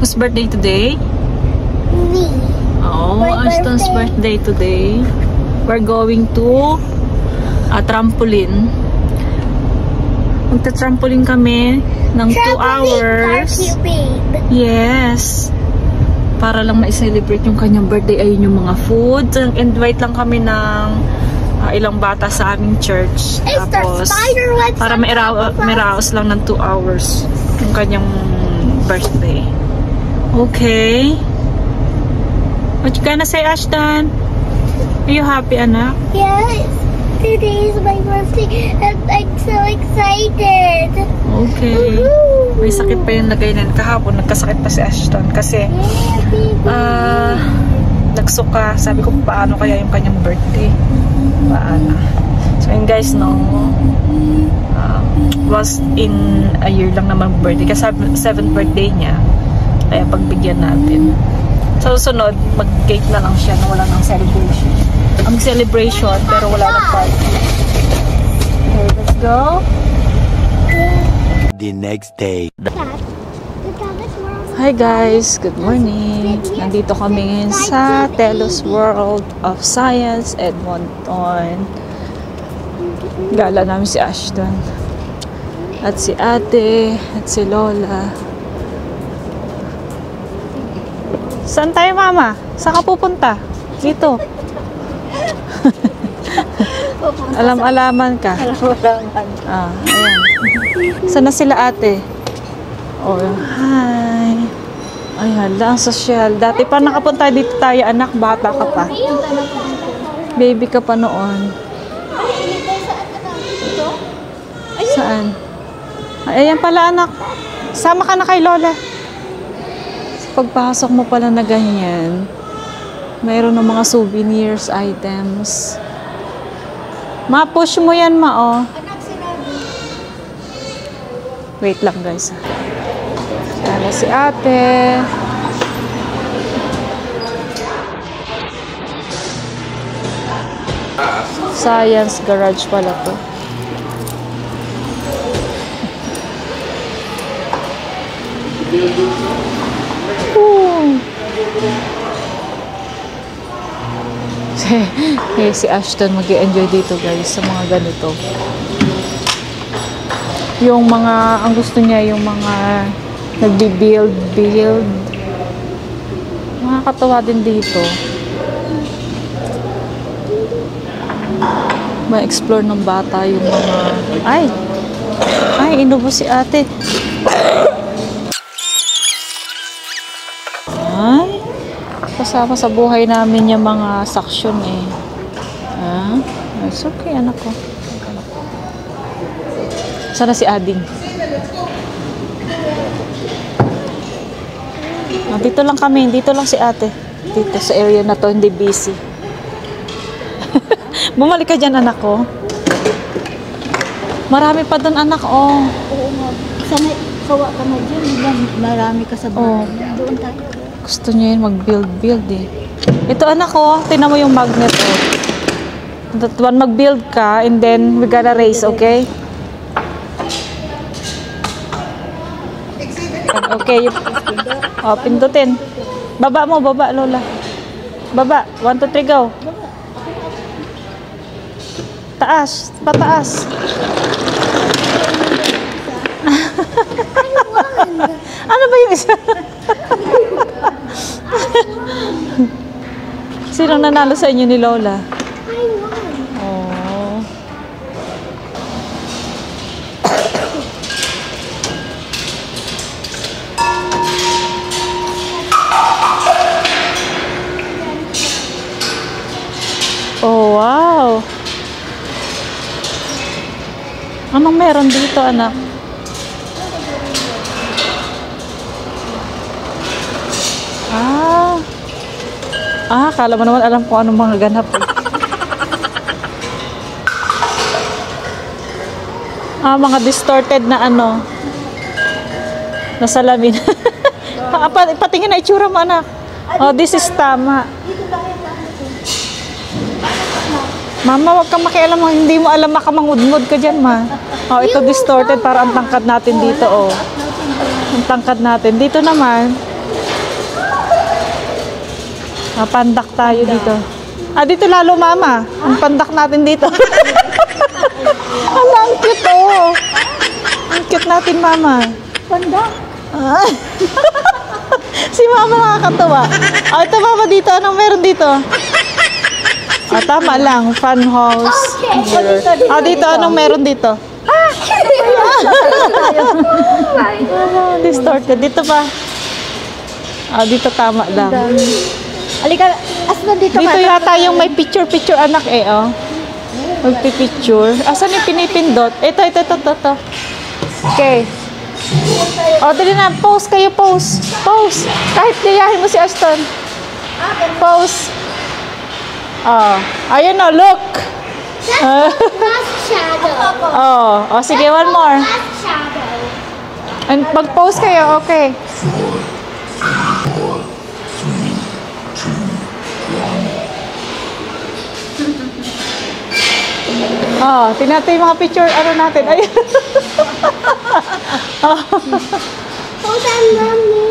Whose birthday today? Me. Oh, My Ashton's birthday today. We're going to a trampoline. Magta-trampoline kami ng 2 hours. Party, babe. Yes. Para lang ma-celebrate yung kanyang birthday. Ayun yung mga food. Invite lang kami ng ilang bata sa aming church. Tapos, para may-raos lang ng 2 hours yung kanyang birthday. Okay. What you gonna say, Ashton? Are you happy, anak? Yes. Today is my birthday and I'm so excited. Okay. May sakit pa yung lagay na kahapon. Nagkasakit pa si Ashton kasi nagsuka. Sabi ko, paano kaya yung kanyang birthday? Paano? So yun guys, no, was in a year lang naman birthday kasi 7th birthday niya. Kaya pagbigyan natin. Sa susunod, mag-cake na lang siya na wala nang celebration. Ang celebration pero wala nang party. Okay, let's go. The next day. Hi guys, good morning. Nandito kami ngayon sa Telos World of Science, Edmonton. Gala namin si Ashton. At si ate, at si Lola. Saan tayo, mama? Saan ka pupunta? Dito. Alam-alaman ka. Alam-alaman. Ayan. Saan na sila ate? Oh, hi. Ay, hala, ang sosyal. Dati pa nakapunta dito tayo, anak. Bata ka pa. Baby ka pa noon. Saan? Ay, ayan pala, anak. Sama ka na kay Lola. Pagpasok mo pala na ganyan, mayroon ng mga souvenirs, items. Ma-push mo yan, ma, oh. Wait lang, guys. Kaya si ate. Science garage pala to. Si Ashton mag-i-enjoy dito guys sa mga ganito. Yung mga, ang gusto niya yung mga nagbi-build. Nakakatawa din dito. Ma-explore ng bata yung mga, ay, inubo si ate. Kasama sa buhay namin yung mga saksyon eh. It's okay, anak ko. Sana si Ading. Dito lang kami, dito lang si ate. Dito sa area na to, hindi busy. Bumalik ka dyan, anak ko. Marami pa doon, anak, oh. Oo nga. Sana sawa ka na dyan. Marami ka sa bahay. Doon tayo. Gusto niya yun mag-build eh. Ito anak ko, tingnan mo yung magnet oh. That one, mag-build ka and then we gotta race, okay? Okay. Oh, pindutin. Baba mo, baba Lola. Baba, 1, 2, 3, go. Taas, pataas. Ano ba yung isa? Sino nanalo sa inyo ni Lola? I won. Oh. Oh, wow. Anong meron dito, anak? Kala mo naman alam ko anong mga ganap. Mga distorted na ano. Na salamin. Patingin na itsura mo, anak. Oh, this is tama. Mama, wag kang makialam. Hindi mo alam, makamangudmod ka dyan, ma. Oh, ito distorted para ang tangkad natin dito, oh. Ang tangkad natin. Dito naman, Pandak tayo dito. Dito lalo mama. Ang pandak natin dito. Ala, ang cute oh. Ang cute natin mama. Pandak. Si mama nakakatawa. Ito mama dito. Anong meron dito? Tama lang. Fun house. Okay. Dito. Anong meron dito? Distorted. Dito pa. Dito tama lang. Alika, dito Dito yata yung may picture anak oh. Magpipicture. Asan yung pinipindot? Ito. Okay. Dali na. Pose kayo, pose. Pose. Kahit gayahin mo si Ashton. Pose. Ayun look. Last shadow. Sige, one more. Last shadow. And pag-pose kayo, okay. Tingnan yung mga picture, natin. Ayun. Hold on, mommy.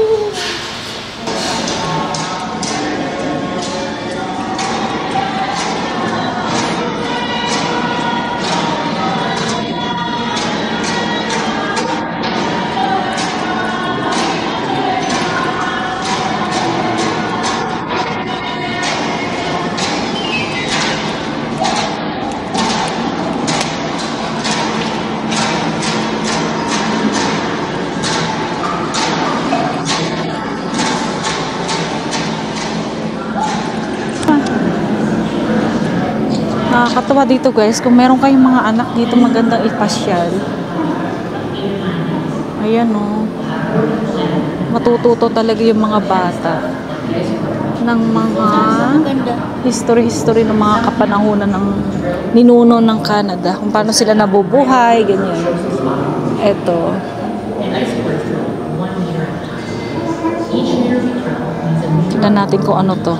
Nakakatawa dito guys, kung meron kayong mga anak dito magandang ipasyal. Ayan matututo talaga yung mga bata ng mga history ng mga kapanahunan ng ninuno ng Canada, kung paano sila nabubuhay, ganyan. Eto. Tignan natin kung ano to.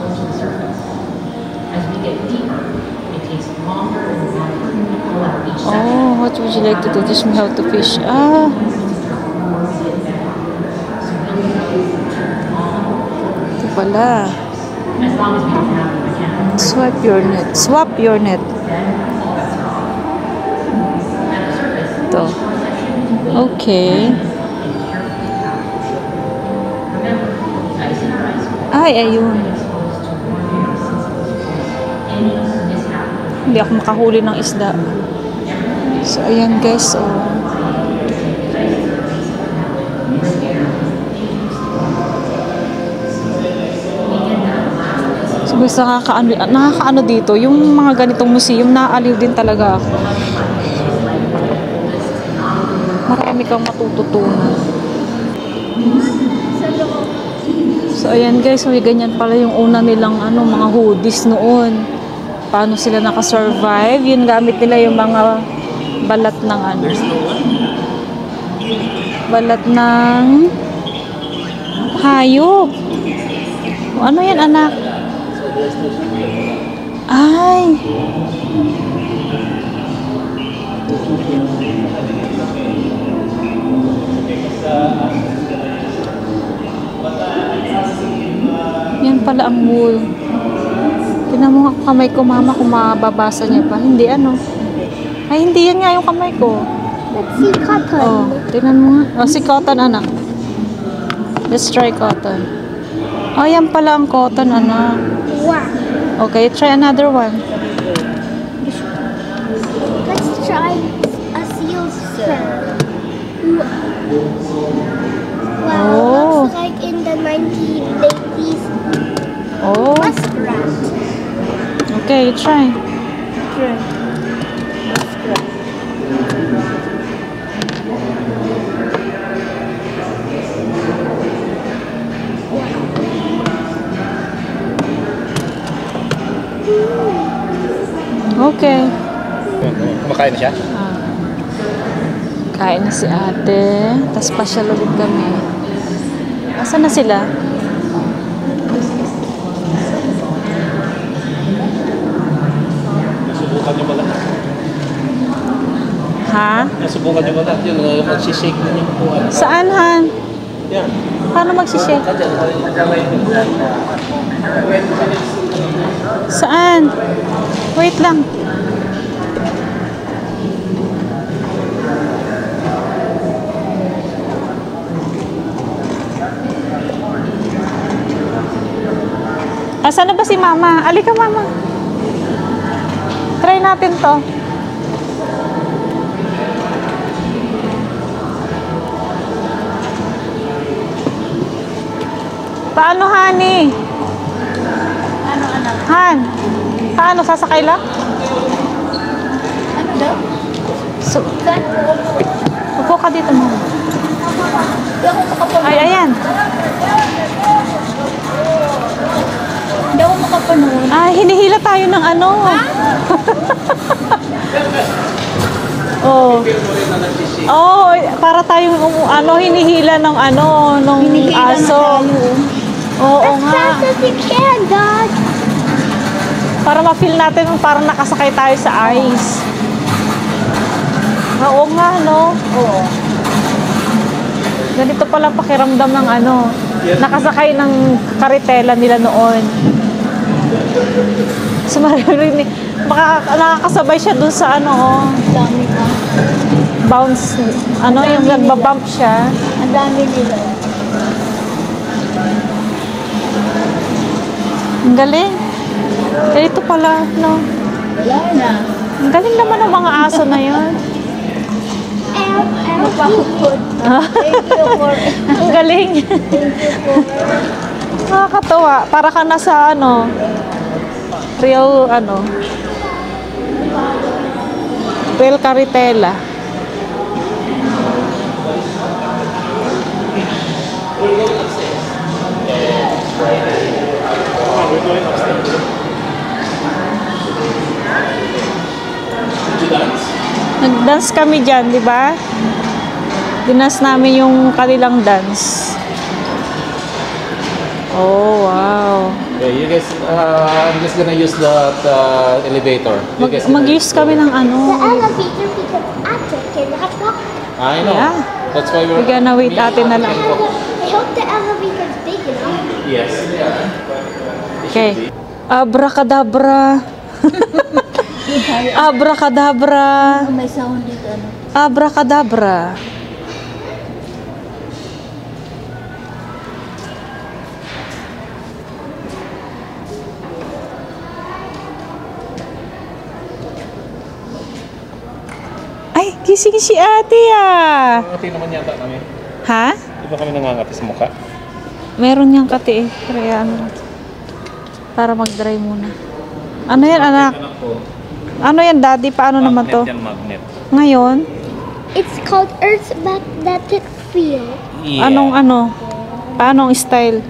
What would you like to do? Teach me how to fish. Ito pala. Swap your net. Ito. Okay. Ayun. Hindi ako makahuli ng isda. So, ayan guys, So, guys, nakakaano dito, yung mga ganitong museum, naaaliw din talaga ako. Marami kang matututunan. So, ayan guys, may ganyan pala yung una nilang, mga hoodies noon. Paano sila nakasurvive, yun gamit nila yung mga balat ng balat ng hayop. Ano yan anak? Ay, yan pala ang wool. Tingnan mo nga kamay ko mama kung mababasa niya pa. Hindi Ay, hindi yan nga yung kamay ko. Let's see cotton. Tingnan mo nga. Si cotton, anak. Let's try cotton. Yan pala ang cotton, anak. Wow. Okay, try another one. Let's try a seal's fur. Wow, looks like in the 1980s muskrat. Okay, try. Okay. Kumakain na siya? Kain na si ate. Tapos pasyal ulit kami. Asan na sila? Nasubukan niyo ba lahat? Ha? Nasubukan niyo ba lahat? Yun, magsishake na niyo po. Saan, Han? Yan. Paano magsishare? Saan? Wait lang. Asan na ba si Mama? Alika, Mama. Try natin to. Paano, Honey? Ano, anak? Han? Paano? Sasakay lang? Ano daw? So, Saan? upo ka dito, Mama. Hindi ako makapanood. Ay, ayan. Hindi ako makapanood. Ay, hinihila tayo ng ano. Oh. Oh, para tayong ano hinihila ng ano nung aso. Oo nga. Fast as you can, Dad. Para ma-feel natin parang nakasakay tayo sa ice. Oo nga, no? Oo. Ganito pala pakiramdam ng ano, nakasakay ng karitela nila noon. So, maririnig, nakakasabay siya dun sa ano, oh, Dami ka. bounce, ano, yung nagbabump siya. Ang dami nila. Ang galing. Ganito pala, no? Wala na. Ang galing naman ng mga aso na yun. Napakapod. Thank you for... Ang galing. Nakakatawa. Para ka nasa ano, real ano, real karitela. Nag-dance kami dyan, di ba? Dinas namin yung kanilang dance. Oh, wow. Okay, you guys, I'm just gonna use the elevator. You guys gonna Mag-use kami ng The ano. elevator because Ate cannot walk. I know. Yeah. That's why We're gonna wait ate na lang. I hope the elevator is big enough. Yes. Okay. Abracadabra. Abracadabra. May sound dito, ano? Abracadabra. Ay, gising si ate ah. Ngati naman yata kami. Ha? Di ba kami nangangati sa mukha? Meron niyang kati eh. Kaya ano. Para mag-dry muna. Ano yan, anak? Anak ko. Ano yan, daddy? Paano naman to? Magnet yan, magnet. Ngayon? It's called Earth's magnetic field. Yeah. Anong ano? Paanong style?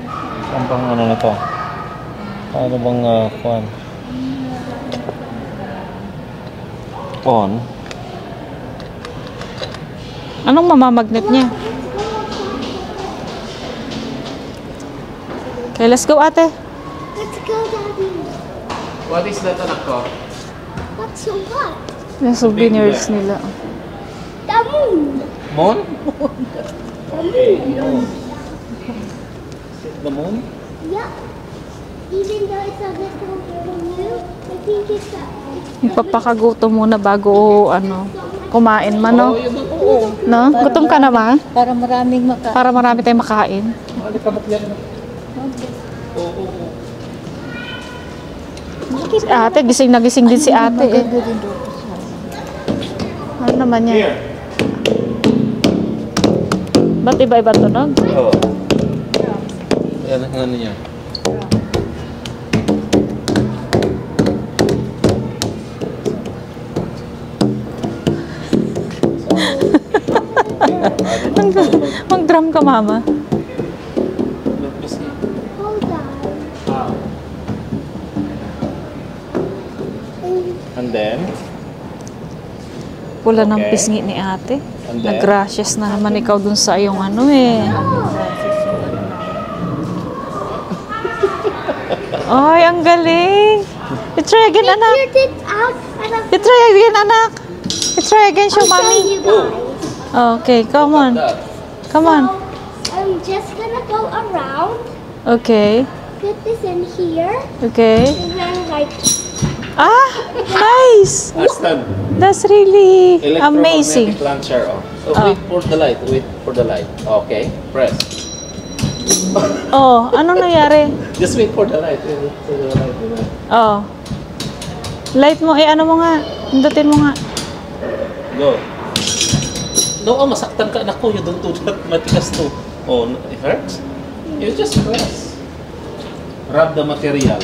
Ang bang ano na to? Paano bang kuhan? On. Anong mamamagnet niya? Okay, let's go ate. Let's go, Daddy. What is that, anak ko? What's what? Yung souvenirs nila. The moon. Moon? The moon. The moon? Yeah. Even though it's a little new, I think it's a... Ipapakagutom muna bago ano, kumain man, no? Oo. No? Gutom ka na ba? Para maraming maka... Para marami tayong makain. Alikamat yan. Oo. Si ate, gising na gising din si ate eh. Ano naman yan? Here. Ba't iba-iba tunog? Oo. Yan ang ano niya. Mag-drum ka, mama. Hold on. And then? Pula ng Okay. pisngi ni ate. And then? Nag-gracious na naman ikaw dun sa iyong ano eh. Ay, ang galing. I-try again, anak. Figured it out. And I'm I-try again, anak. I-try again, show show mommy. you guys. Okay, come on. That. Come on. I'm I'm just gonna go around. Okay. Put this in here. Okay. And then like. Ah, nice. Aston. That's really Electromagnetic amazing. launcher. Oh. So Oh. wait for the light. Wait for the light. Okay. Press. Oh, ano nangyari? Just wait for the light. Wait for the light. Oh. Light mo, ano mo nga. Pindutin mo nga. Go. No, masaktan ka. Naku, you don't do that. Matigas to. Oh, it hurts? You just press. Rub the material.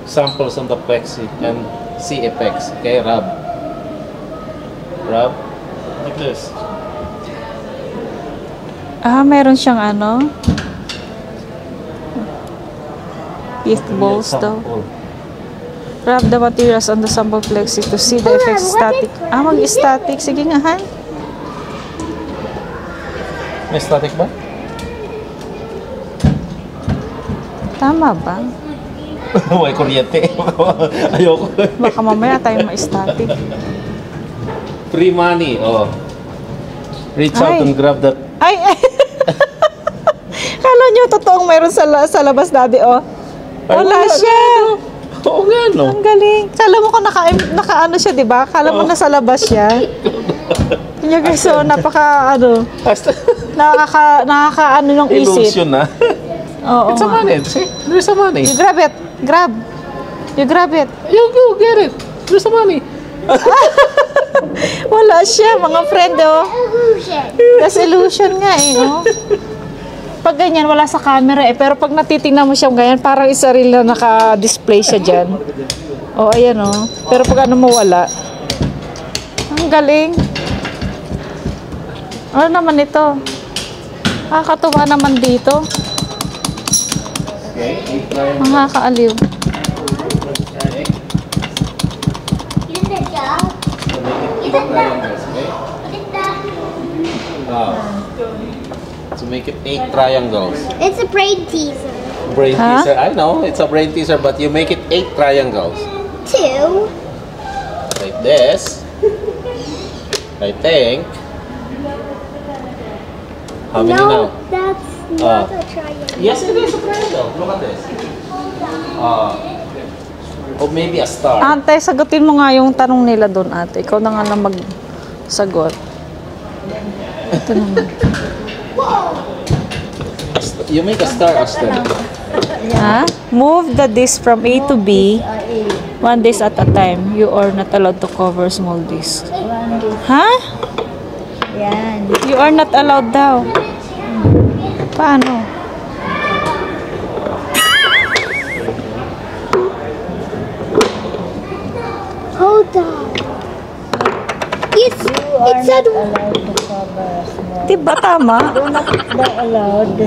Samples on the plexi and see effects. Okay, rub. Rub. Like this. Ah, meron siyang ano? Pith balls daw. Sample. Rub the materials on the sample plexi to see the Hold on, effects what static. is- Ah, mag-static. Sige nga, Han. May static ba? Tama ba? May kuryente. Ayoko. Baka mamaya tayo ma-static. Free money. Oh. Reach out Ay. and grab that. Ay! Kala nyo, totoong mayroon sa labas, Daddy, oh. Wala siya. Oo nga, no? Ang galing. Kala mo kung naka-ano siya, di ba? Kala mo nasa labas siya. Yung guys, so, nakaka-ano ng isip. Illusion na. Oo It's a nga. money. See? There's a money. You grab it. Grab. You grab it. You go get it. There's a money. Wala siya, mga friend, oh. Illusion. That's illusion nga, eh, oh. Pag ganyan, wala sa camera, eh. Pero pag natitingnan mo siya ganyan, parang isa rin na naka-display siya dyan. Oh, ayan, oh. Pero pag ano mo, wala. Ang galing. Ano naman ito? Nakakatuwa naman dito. Okay. Try. Mga kaaliw. Isn't that job? Triangles, okay? Isn't that? To make it 8 triangles. It's a brain teaser. Brain Huh? teaser. I know, it's a brain teaser, but you make it 8 triangles. 2. Like this. I think. How many now? That's not a triangle. Yes, it is a triangle. Look at this. Or maybe a star. Ate, sagutin mo nga yung tanong nila doon, ate. Ikaw na nga lang magsagot. Ito naman. You make a star, Austin. Ha? Move the disc from A to B, one disc at a time. You are not allowed to cover small disc. Ha? Yan. You are not allowed daw. Paano? Hold on. It said, Allowed to cover small. Diba tama? Not allowed.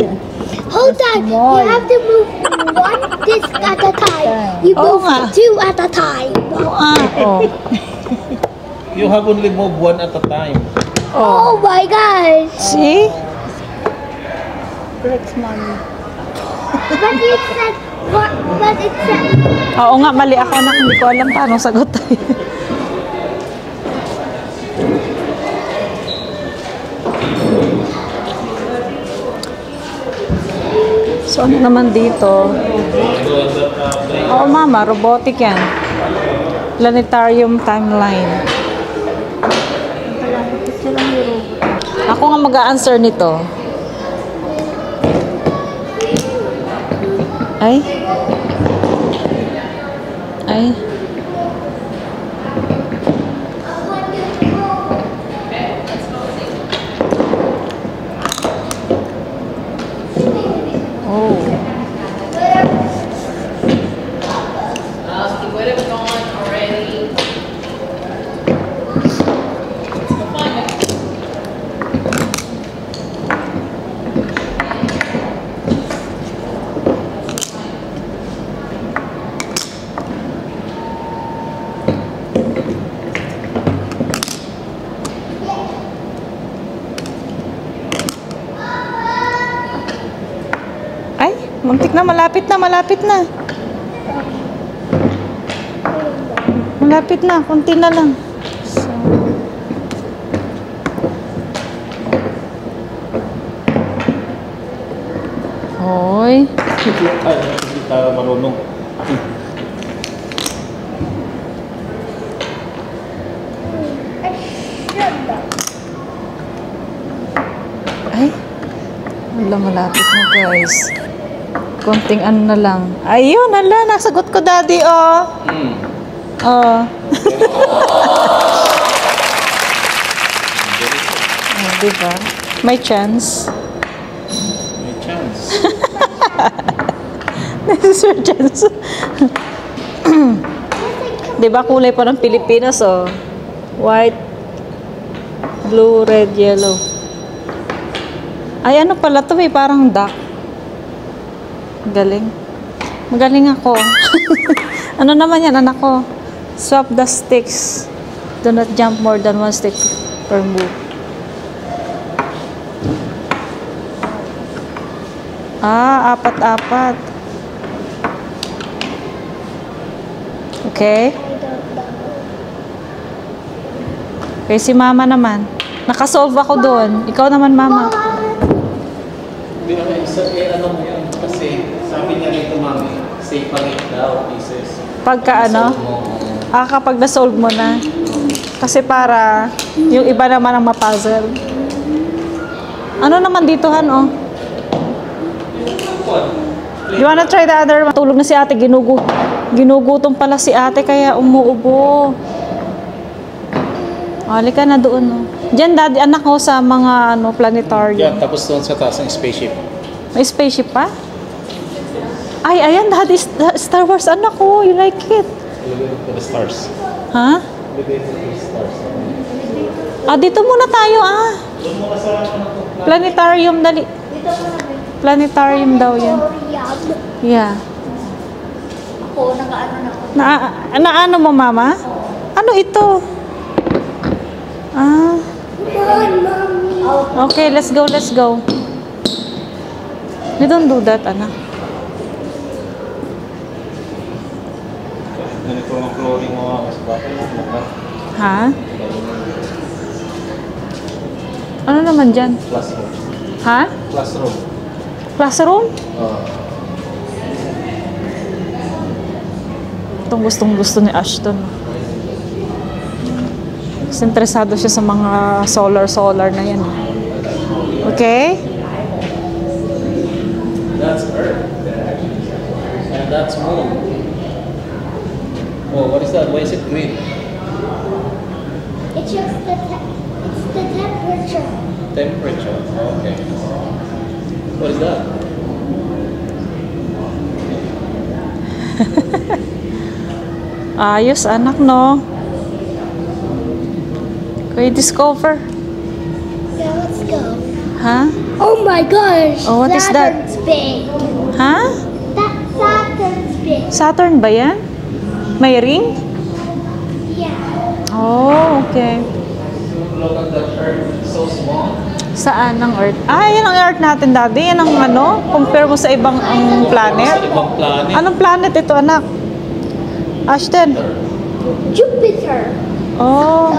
hold on. You have to move one disc at a time. You Oo move nga. 2 at a time. Oh. You have only moved one at a time. Oh my gosh. See? Flex mommy. But it said, but it said, Oo nga, mali ako anak. Hindi ko alam paano sagot tayo. So, ano naman dito? Oo, mama. Robotic yan. Planetarium timeline. Ako nga mag-a-answer nito. Ay. Ay. Oh. Ay, muntik na, malapit na, malapit na. Malapit na, konti na lang. So, Hoy. Hindi ka marunong. Ay. Wala, malapit na guys. Konting ano na lang. Ayun, hala, nasagot ko daddy, oh. Oh. Oh, diba? May chance. May chance. This is your chance. Diba kulay pa ng Pilipinas, oh. White, blue, red, yellow. Ay, ano pala to, parang duck. Galing. Magaling ako. Ano naman yan, anak ko? Swap the sticks. Do not jump more than one stick per move. Ah, apat-apat. Okay. Okay, si mama naman. Nakasolve ako doon. Ikaw naman, mama. Hindi naman isa, ano mo yan? Kasi sabi niya rito, mami, separate daw pieces. Pagka ano? Kapag na-solve mo na. Kasi para yung iba naman ang mapuzzle. Ano naman dito, Han, oh? You wanna try the other? Matulog na si ate, ginugutom pala si ate, kaya umuubo. Halika na doon, oh. Diyan, daddy, anak ko sa mga ano, planetarium. Yan, tapos doon sa taas ng spaceship. May spaceship pa? Ay, ayan, daddy, Star Wars, anak ko. You like it? For the stars. Ha? For the stars. Dito muna tayo, Doon muna sa Planetarium, dali. Planetarium daw yan. Yeah. Ako, naka-ano na ako. Ano mo, mama? Ano ito? Okay, let's go, let's go. You don't do that, anak. ganito ang flooring mo, mas bakit mo. Ha? Ano naman dyan? Classroom. Ha? Classroom. Classroom? Itong gustong-gusto ni Ashton. Kasi interesado siya sa mga solar na yan. Okay? That's Earth. And that's Moon. Oh, what is that? Why is it green? It's just it's the temperature. Temperature. Okay. What is that? Ayos, anak, no? Okay, discover. Yeah, let's go. Ha? Oh my gosh! Oh, what is that? Saturn's big. Ha? That's Saturn's big. Saturn ba yan? May ring? Yeah. Oh, okay. Look at the Earth. It's so small. Saan ang Earth? Yan ang Earth natin, daddy. Yan ang ano? Compare mo sa ibang ang planet. Sa ibang planet. Anong planet ito, anak? Ashton? Jupiter. Oh.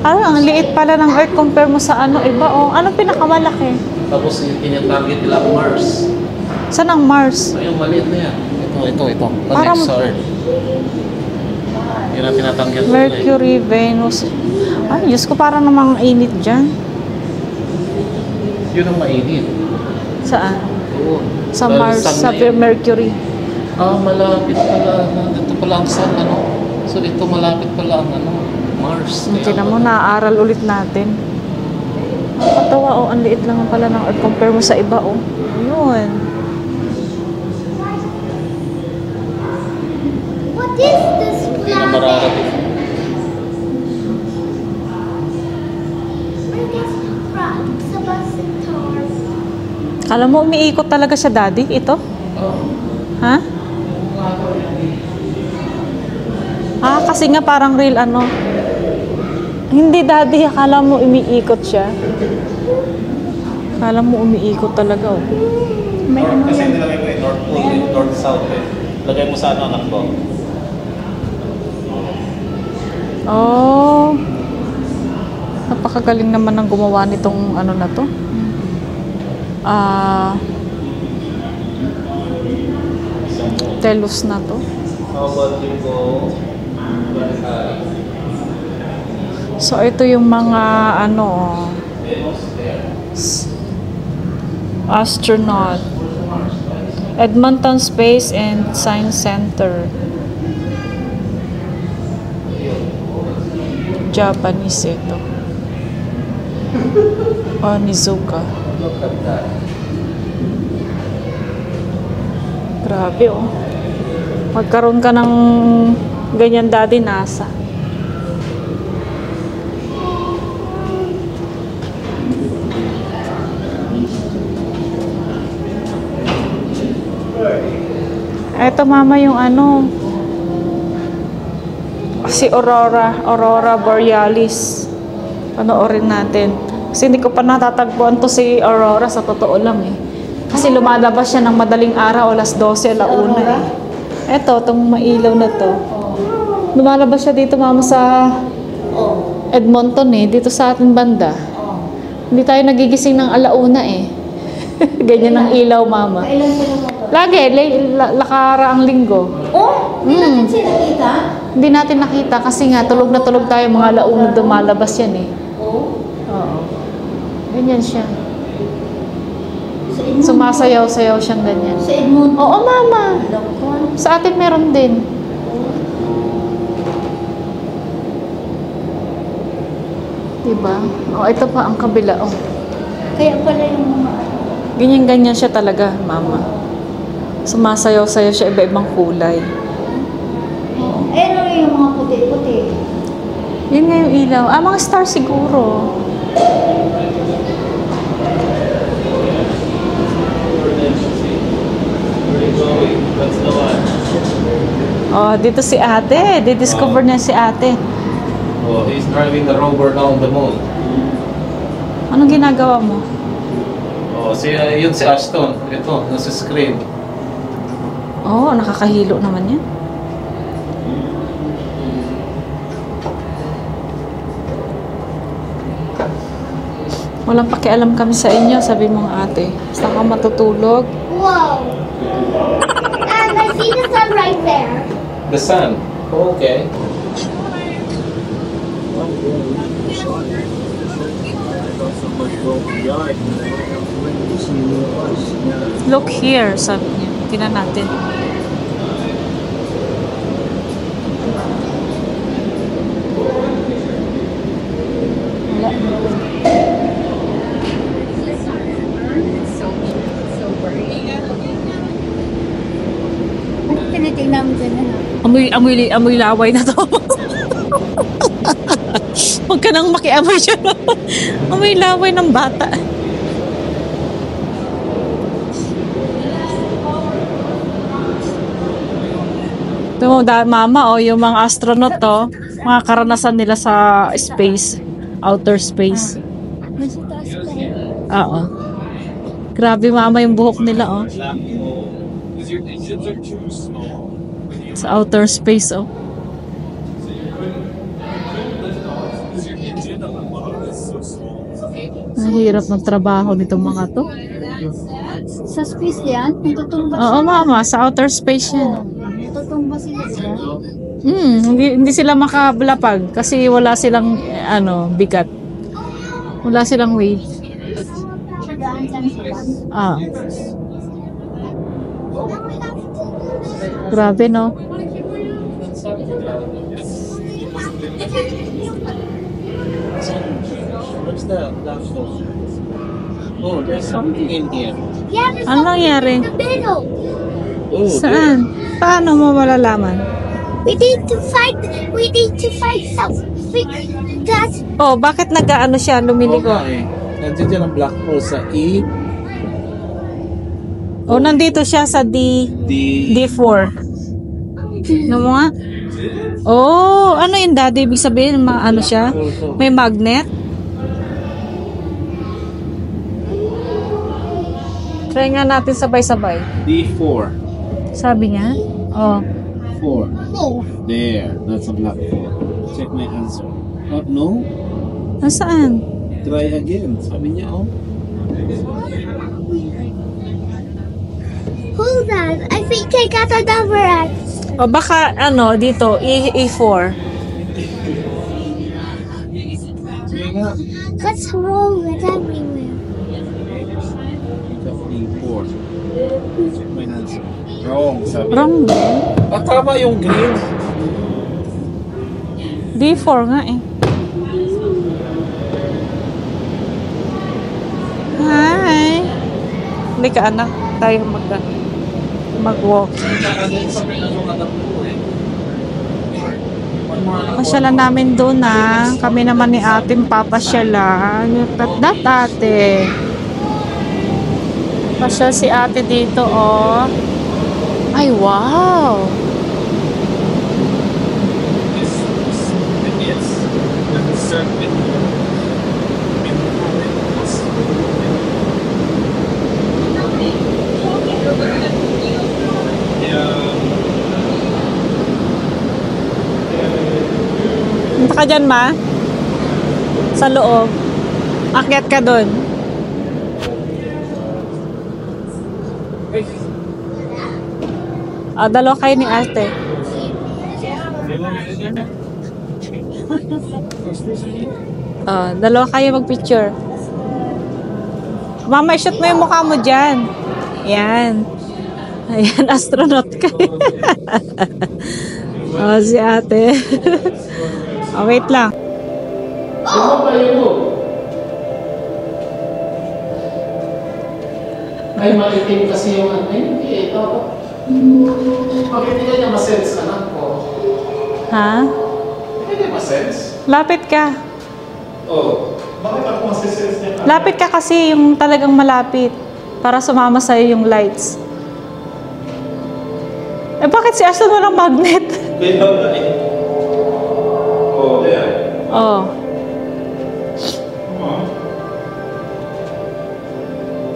Ang liit pala ng Earth compare mo sa ano iba. Oh, anong pinakamalaki? Tapos yung target nila Mars. Saan ang Mars? Ay, yung maliit na yan. Ito. Parang- Next sa Earth. Yun ang tinatanggal nila. Mercury, Venus. Ay, Diyos ko, parang namang init dyan. Yun ang mainit. Saan? Oo. Sa Dahil Mars, sun sa na yun. Mercury. Malapit pala. Dito pala ang sun, ano? So, dito malapit pala ang ano, Mars. Tingnan mo, naaaral ulit natin. Nakakatawa, oh, ang liit lang pala ng Earth compare mo sa iba, oh. Yun. What is this Hindi na planet? mararating. I guess rocks about Centaur. Alam mo, umiikot talaga siya, daddy, ito? Ha? Kasi nga parang real ano. Hindi, daddy, akala mo umiikot siya. Akala mo umiikot talaga, oh. May ano Kasi yan. nilagay mo North Pole, North South eh. Lagay mo sa ano, anak ko. Oh. Napakagaling naman ng gumawa nitong ano na to. Telos na to. How about you go? So, ito yung mga, ano, astronaut. Edmonton Space and Science Center. Japanese ito. Onizuka. Look at that. Grabe, oh. Magkaroon ka ng ganyan, Daddy, NASA. Eto, Mama, yung ano, si Aurora Borealis. Panoorin natin. Kasi hindi ko pa natatagpuan to si Aurora, sa totoo lang eh. Kasi lumalabas siya ng madaling araw, alas 12, alauna eh. Eto, itong mailaw na to. Lumalabas siya dito, Mama, sa Edmonton eh, dito sa ating banda. Hindi tayo nagigising ng alauna eh. Ganyan ang ilaw, Mama. Lagi, lakaraang linggo. Oh, hindi natin sila kita? Hindi natin nakita kasi nga tulog na tulog tayo, mga alauna dumalabas yan eh. Oo. Ganyan siya. Sumasayaw-sayaw siyang ganyan. Sa Edmond. Oo, Mama. Sa atin meron din. Diba? Oh, ito pa ang kabila. Oh. Kaya pala yung mga Ganyan-ganyan siya talaga, Mama. Sumasayaw-sayaw siya, iba-ibang kulay. ano yung mga puti-puti? Yun nga yung ilaw. Ah, mga star siguro. That's the one. Oh, dito si ate. Didiscover niya si ate. Oh, he's driving the rover down the moon. Anong ginagawa mo? Oh, yun si Ashton. Ito, nasa screen. Oh, nakakahilo naman yan. Walang pakialam kami sa inyo, sabi mong ate. Basta ka matutulog. Whoa! And I see the sun right there. The sun. Okay. Look here, sabi niya. Tingnan natin. Ano tinitingnan mo dyan? Amoy laway na to. Huwag ka nang makiamoy dyan. Amoy laway ng bata. Ito mo, Mama, oh, yung mga astronaut to, mga karanasan nila sa space, outer space. Nasa taas ka. Oo. Grabe, Mama, yung buhok nila, oh. Sa outer space, oh. Mahirap ng trabaho nitong mga to. Sa space yan? Natutumba Oo, Mama, sa outer space yan. Natutumba sila sila? Hindi sila makablapag kasi wala silang bigat. Wala silang weight. Daan lang sila. Ah. Grabe, no? What's that? Oh, there's something in here. Yeah, there's Ano nangyari? in the middle. Oh, Saan? Paano mo malalaman? We need to find something that Oh, bakit nag-ano siya, lumiligo? Okay. Nandiyan dyan ang black hole sa E. Oh, nandito siya sa D4. Ano mo nga? Oh, ano yun, Daddy? Ibig sabihin, ano siya? May magnet? Try nga natin sabay-sabay. D4. Sabi niya? Oh. 4. There. That's a black hole. Check my answer. Oh, no? Nasaan? Try again. Sabi niya, oh. Hold on. I think I got a number X. O baka, ano, dito, E4. What's wrong with everywhere? Wrong, sabi. Wrong din. Ah, tama yung green. D4 nga eh. Hi! Hindi ka anak. Tayo mag-walk. Pasyalan namin doon na. Kami naman ni ate papasyalan. Dat ate. Pasyal si ate dito oh. Ay wow! Punta ka dyan, ma? Sa loob. Akyat ka dun. Dalawa kayo ni ate. Dalawa kayo mag-picture. Mama, shoot mo yung mukha mo dyan. Yan. Ayan, astronaut kayo. Si ate. Wait lang. Ay, malitim kasi yung ano. Hindi, ito. Bakit hindi niya masense, anak ko? Ha? Hindi niya masense? Lapit ka. Oh, bakit ako masense niya? Lapit ka kasi yung talagang malapit. Para sumama sa'yo yung lights. Eh, bakit si Ashton walang magnet? Bilang na eh. Oh, there. Oh. Come on.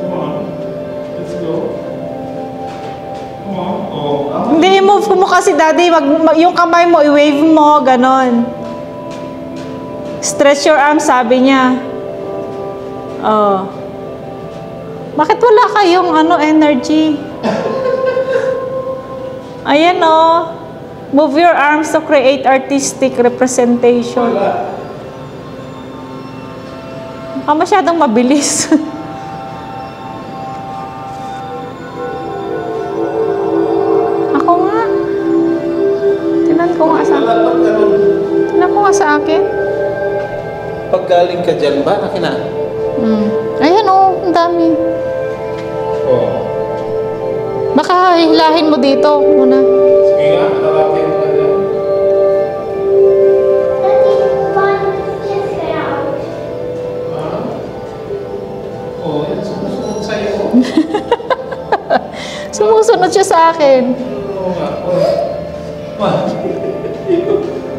Come on. Let's go. Come on. Oh. Hindi, i-move mo kasi daddy. Yung kamay mo, i-wave mo. Ganon. Stretch your arms, sabi niya. Oh. Bakit wala kayong energy? Ayan oh. Move your arms to create artistic representation. Baka masyadong mabilis. Ako nga. Tinan ko nga sa Tinan ko nga sa akin. Pag galing ka dyan ba, nakina? Ayan oh, ang dami. Oh. Baka hilahin mo dito muna. Sige nga, narating ka dyan. Oh, yan, sumusunod sa'yo. Sumusunod siya sa akin. Oo nga.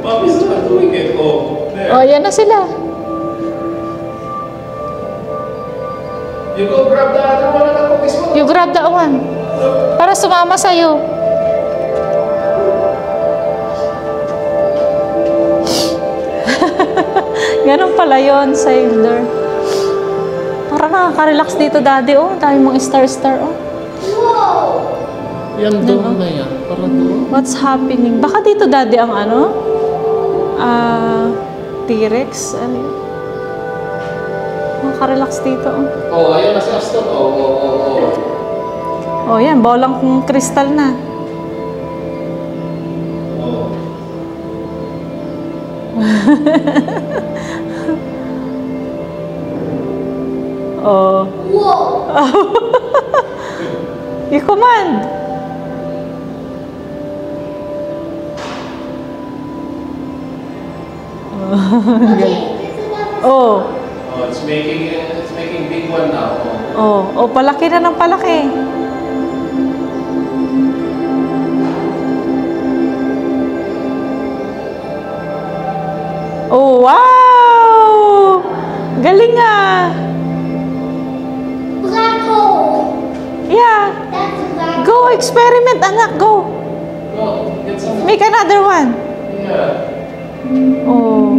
Papi, saan doing it? Oh, there. Oh, yan na sila. You go grab the other one and ako this one. You grab that one. Para sumama sa'yo. Ganun pala yun, Sailor. Para nakaka-relax dito, daddy. Oh, dahil mong star-star. Oh. Yan doon na yan. Para doon. What's happening? Baka dito, daddy, ang T-Rex. Ano yun? Nakaka-relax dito. Oh, ayun na si Aston. Oh. Oh, yan. Bolang kong kristal na. Oh. Oh. Whoa! I-command. Oh. Oh, it's making big one now. Oh, palaki na ng palaki. Oh, wow! Galing ah. Black hole. Yeah. That's a black Go experiment, anak. Go. Oh, get some. Make another one. Yeah. Oh.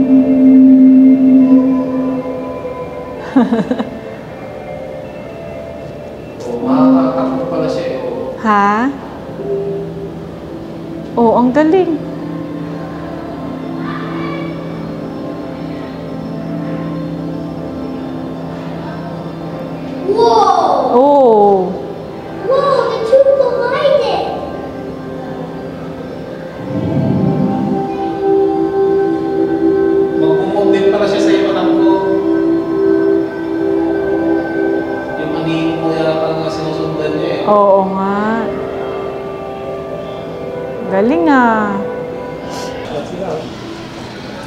Oh, makakatakot pala siya. Oh. Ha? Oh, ang galing. Whoa! Oh. Whoa, the two collided! Magmumove din pala siya sa iyo, anak ko. Yung amigo mo yata nga sinusundan niya eh. Oo nga. Galing ah.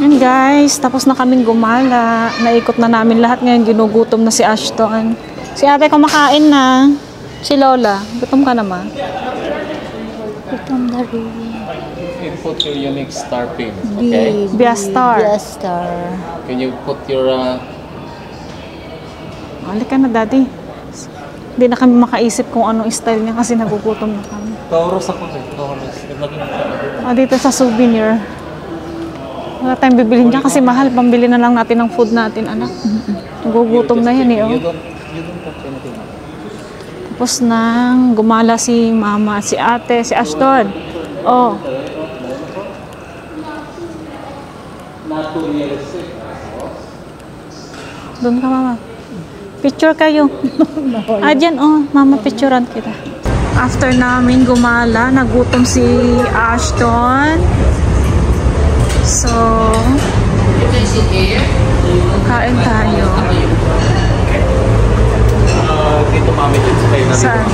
Yan guys, tapos na kaming gumala. Naikot na namin lahat ngayon. Ginugutom na si Ashton. Si ate kumakain na. Si Lola, gutom ka naman. Gutom na rin. Input your unique star pin, okay? Be a star. Be a star. Can you put your Halika na, daddy. Hindi na kami makaisip kung anong style niya kasi nagugutom na kami. Taurus ako eh. Taurus. Dito sa souvenir. Wala tayong bibilhin dyan kasi mahal. Pambili na lang natin ng food natin, anak. Nagugutom na yan eh, oh. You don't touch anything. Tapos nang gumala si mama, si ate, si Ashton. Oh. Doon ka, mama. Picture kayo. Dyan, oh. Mama, picturean kita. After namin gumala, nagutom si Ashton. So, kain tayo. Dito mami din sa kayo na dito. Saan?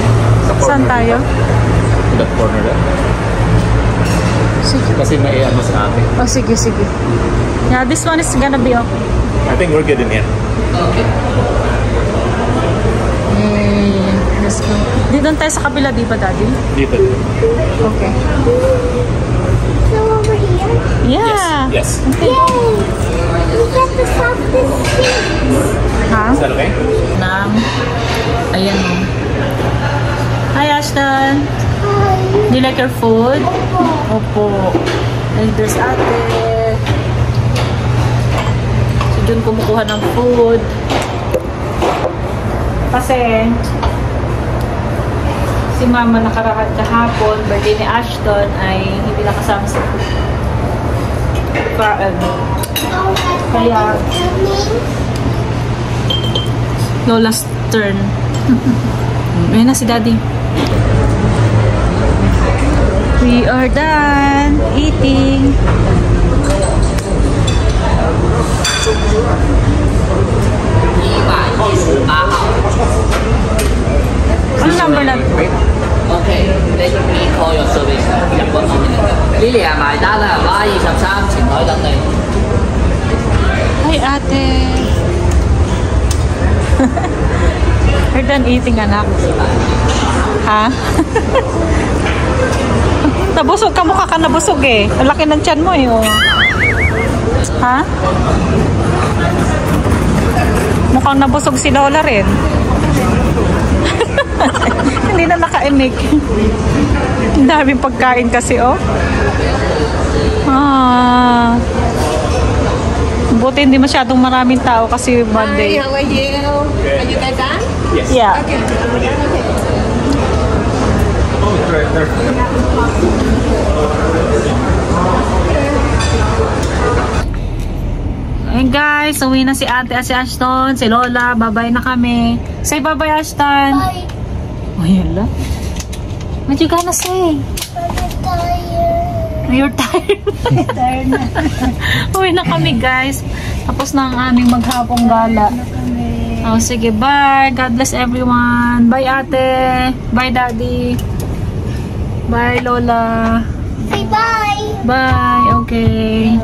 Saan tayo? To that corner there. Sige. Kasi may ano sa ate. Oh, sige, sige. Yeah, this one is gonna be okay. I think we're good in here. Hey, let's go. Dito tayo sa kabila, di ba, daddy? Dito. Okay. So over here? Yeah. Yes. Okay. Yay! We get the softest things. Ha? Is that okay? Nang. Ayan. Hi, Ashton. Hi. Do you like your food? Opo. And there's ate. Si Jun kumukuha ng food. Kasi si mama nakarahat kahapon, birthday ni Ashton, ay hindi nakasama sa kaya Lola's turn. Ayun na si daddy. We are done eating. Ano number na? OK，你call your service，日本方面嚟嘅。Lilia 埋單啦，Y23前台等你。Hi, ate. We're done eating, anak. Ha? Nabusog ka, mukha ka nabusog eh. Ang laki ng tiyan mo eh. Oh. Ha? Mukhang nabusog si Lola rin. Hindi na nakaimik. Ang daming pagkain kasi, oh. Ah. Buti hindi masyadong maraming tao kasi Monday. How are you? Are you guys done? Yes. Yeah. Okay. Oh, it's right there. Hey guys, uwi na si ate at si Ashton, si Lola, bye-bye na kami. Say bye-bye, Ashton. Bye. Oh, yun lang. What you gonna say? I'm tired. You're tired. Tired na. Uwi na kami, guys. Tapos na ang aming maghapong gala. Oh, sige, bye. God bless everyone. Bye, ate. Bye, daddy. Bye, Lola. Say bye. Bye. Okay.